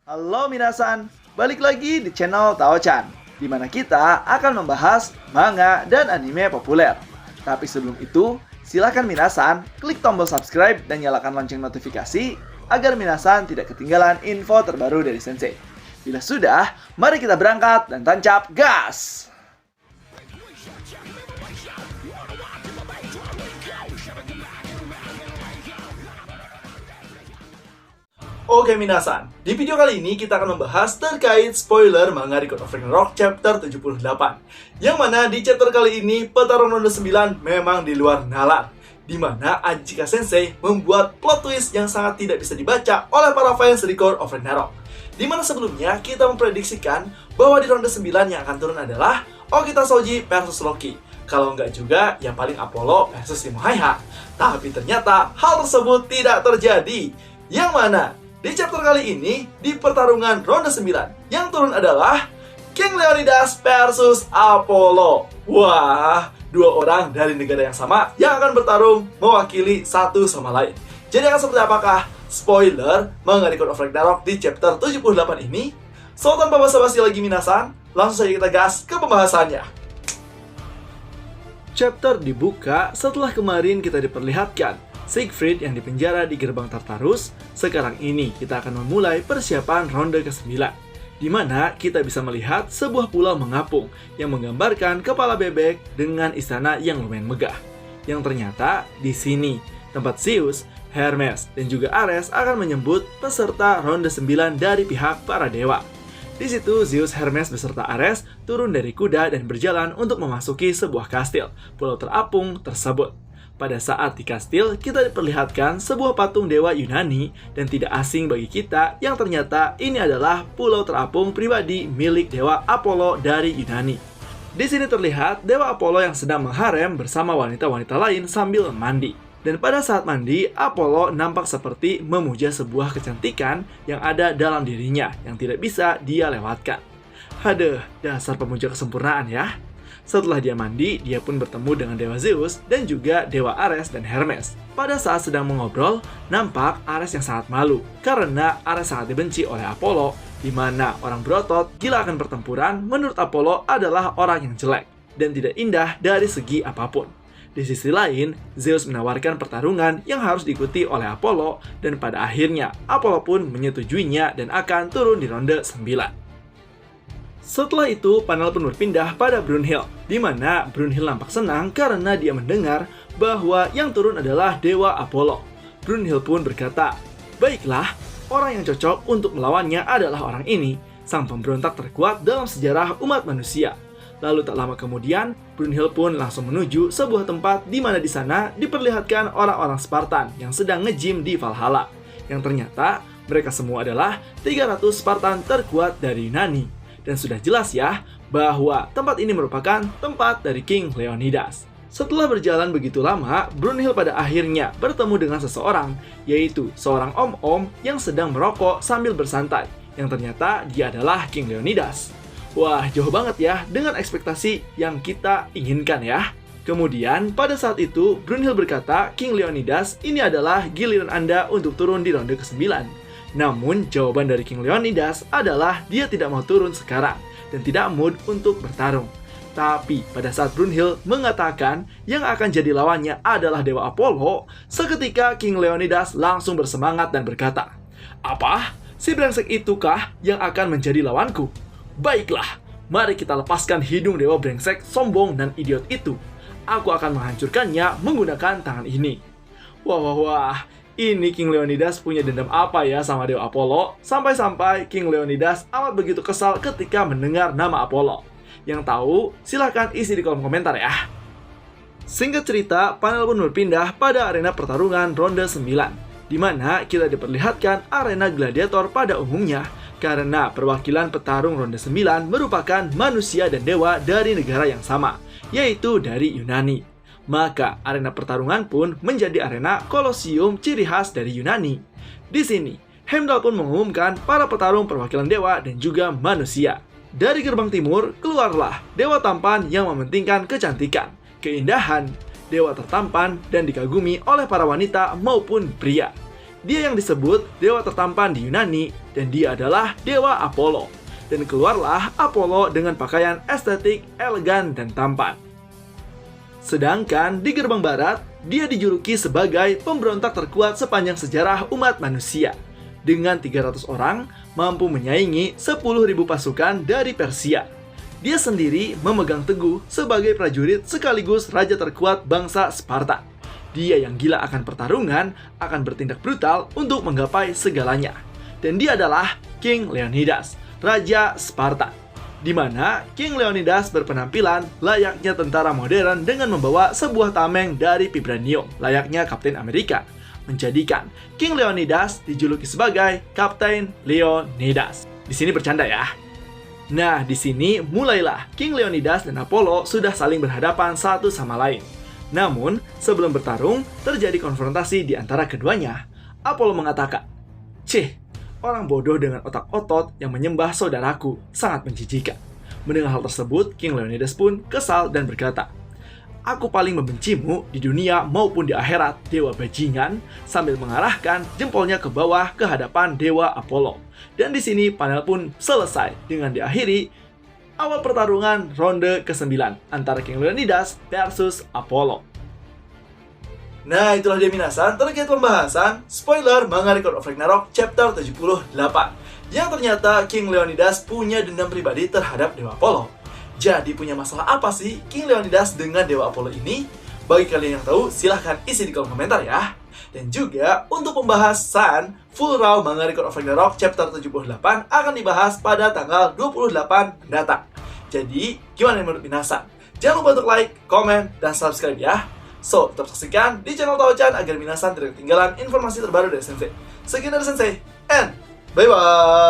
Halo minasan, balik lagi di channel Tao-chan, di mana kita akan membahas manga dan anime populer. Tapi sebelum itu, silakan minasan klik tombol subscribe dan nyalakan lonceng notifikasi agar minasan tidak ketinggalan info terbaru dari Sensei. Bila sudah, mari kita berangkat dan tancap gas! Oke minasan, di video kali ini kita akan membahas terkait spoiler manga Record of Ragnarok chapter 78. Yang mana di chapter kali ini petarung ronde 9 memang di luar nalar, di mana Ajika Sensei membuat plot twist yang sangat tidak bisa dibaca oleh para fans Record of Ragnarok. Di mana sebelumnya kita memprediksikan bahwa di ronde 9 yang akan turun adalah Okita Soji versus Loki. Kalau nggak juga, yang paling Apollo versus Timo Haiha. Tapi ternyata hal tersebut tidak terjadi. Yang mana di chapter kali ini, di pertarungan ronde 9, yang turun adalah King Leonidas versus Apollo. Wah, dua orang dari negara yang sama yang akan bertarung mewakili satu sama lain. Jadi akan seperti apakah spoiler manga Record of Ragnarok di chapter 78 ini? So, tanpa basa-basi lagi minasan, langsung saja kita gas ke pembahasannya. Chapter dibuka setelah kemarin kita diperlihatkan Siegfried yang dipenjara di gerbang Tartarus. Sekarang ini kita akan memulai persiapan ronde ke-9, di mana kita bisa melihat sebuah pulau mengapung yang menggambarkan kepala bebek dengan istana yang lumayan megah. Yang ternyata di sini tempat Zeus, Hermes, dan juga Ares akan menyambut peserta ronde 9 dari pihak para dewa. Di situ Zeus, Hermes beserta Ares turun dari kuda dan berjalan untuk memasuki sebuah kastil pulau terapung tersebut. Pada saat di kastil, kita diperlihatkan sebuah patung dewa Yunani dan tidak asing bagi kita yang ternyata ini adalah pulau terapung pribadi milik dewa Apollo dari Yunani. Di sini terlihat dewa Apollo yang sedang mengharem bersama wanita-wanita lain sambil mandi. Dan pada saat mandi, Apollo nampak seperti memuja sebuah kecantikan yang ada dalam dirinya yang tidak bisa dia lewatkan. Haduh, dasar pemuja kesempurnaan ya. Setelah dia mandi, dia pun bertemu dengan Dewa Zeus dan juga Dewa Ares dan Hermes. Pada saat sedang mengobrol, nampak Ares yang sangat malu karena Ares sangat dibenci oleh Apollo, di mana orang berotot gila akan pertempuran menurut Apollo adalah orang yang jelek dan tidak indah dari segi apapun. Di sisi lain, Zeus menawarkan pertarungan yang harus diikuti oleh Apollo dan pada akhirnya Apollo pun menyetujuinya dan akan turun di ronde 9. Setelah itu, panel pun berpindah pada Brunhild, di mana Brunhild nampak senang karena dia mendengar bahwa yang turun adalah Dewa Apollo. Brunhild pun berkata, "Baiklah, orang yang cocok untuk melawannya adalah orang ini, sang pemberontak terkuat dalam sejarah umat manusia." Lalu tak lama kemudian, Brunhild pun langsung menuju sebuah tempat di mana di sana diperlihatkan orang-orang Spartan yang sedang nge-gym di Valhalla. Yang ternyata mereka semua adalah 300 Spartan terkuat dari Yunani. Dan sudah jelas ya, bahwa tempat ini merupakan tempat dari King Leonidas. Setelah berjalan begitu lama, Brunhild pada akhirnya bertemu dengan seseorang, yaitu seorang om-om yang sedang merokok sambil bersantai, yang ternyata dia adalah King Leonidas. Wah, jauh banget ya dengan ekspektasi yang kita inginkan ya. Kemudian, pada saat itu, Brunhild berkata, "King Leonidas, ini adalah giliran Anda untuk turun di ronde ke-9. Namun, jawaban dari King Leonidas adalah dia tidak mau turun sekarang dan tidak mood untuk bertarung. Tapi, pada saat Brunhild mengatakan yang akan jadi lawannya adalah Dewa Apollo, seketika King Leonidas langsung bersemangat dan berkata, "Apa? Si brengsek itukah yang akan menjadi lawanku? Baiklah, mari kita lepaskan hidung Dewa brengsek, sombong, dan idiot itu. Aku akan menghancurkannya menggunakan tangan ini." Wah. Ini King Leonidas punya dendam apa ya sama Dewa Apollo? Sampai-sampai King Leonidas amat begitu kesal ketika mendengar nama Apollo. Yang tahu, silahkan isi di kolom komentar ya. Singkat cerita, panel pun berpindah pada arena pertarungan ronde 9, di mana kita diperlihatkan arena gladiator pada umumnya, karena perwakilan petarung ronde 9 merupakan manusia dan dewa dari negara yang sama, yaitu dari Yunani. Maka arena pertarungan pun menjadi arena Kolosium ciri khas dari Yunani. Di sini, Heimdall pun mengumumkan para petarung perwakilan dewa dan juga manusia. Dari gerbang timur, keluarlah dewa tampan yang mementingkan kecantikan, keindahan, dewa tertampan dan dikagumi oleh para wanita maupun pria. Dia yang disebut dewa tertampan di Yunani, dan dia adalah dewa Apollo. Dan keluarlah Apollo dengan pakaian estetik, elegan, dan tampan. Sedangkan di gerbang barat, dia dijuluki sebagai pemberontak terkuat sepanjang sejarah umat manusia. Dengan 300 orang, mampu menyaingi 10.000 pasukan dari Persia. Dia sendiri memegang teguh sebagai prajurit sekaligus raja terkuat bangsa Sparta. Dia yang gila akan pertarungan, akan bertindak brutal untuk menggapai segalanya. Dan dia adalah King Leonidas, Raja Sparta. Di mana King Leonidas berpenampilan layaknya tentara modern dengan membawa sebuah tameng dari vibranium, layaknya Kapten Amerika, menjadikan King Leonidas dijuluki sebagai Kapten Leonidas. Di sini bercanda ya. Nah, di sini mulailah King Leonidas dan Apollo sudah saling berhadapan satu sama lain. Namun, sebelum bertarung, terjadi konfrontasi di antara keduanya. Apollo mengatakan, "Cih, orang bodoh dengan otak otot yang menyembah saudaraku, sangat menjijikan." Mendengar hal tersebut, King Leonidas pun kesal dan berkata, "Aku paling membencimu di dunia maupun di akhirat, dewa bajingan," sambil mengarahkan jempolnya ke bawah ke hadapan dewa Apollo. Dan di sini panel pun selesai dengan diakhiri awal pertarungan ronde ke-9 antara King Leonidas versus Apollo. Nah, itulah dia minasan terkait pembahasan spoiler manga Record of Ragnarok chapter 78. Yang ternyata King Leonidas punya dendam pribadi terhadap Dewa Apollo. Jadi punya masalah apa sih King Leonidas dengan Dewa Apollo ini? Bagi kalian yang tahu, silahkan isi di kolom komentar ya. Dan juga untuk pembahasan full raw manga Record of Ragnarok chapter 78 akan dibahas pada tanggal 28 mendatang. Jadi, gimana menurut minasan? Jangan lupa untuk like, komen, dan subscribe ya. So, tetap saksikan di channel Tao-chan agar minasan tidak ketinggalan informasi terbaru dari Sensei. Sekian dari Sensei, and bye-bye!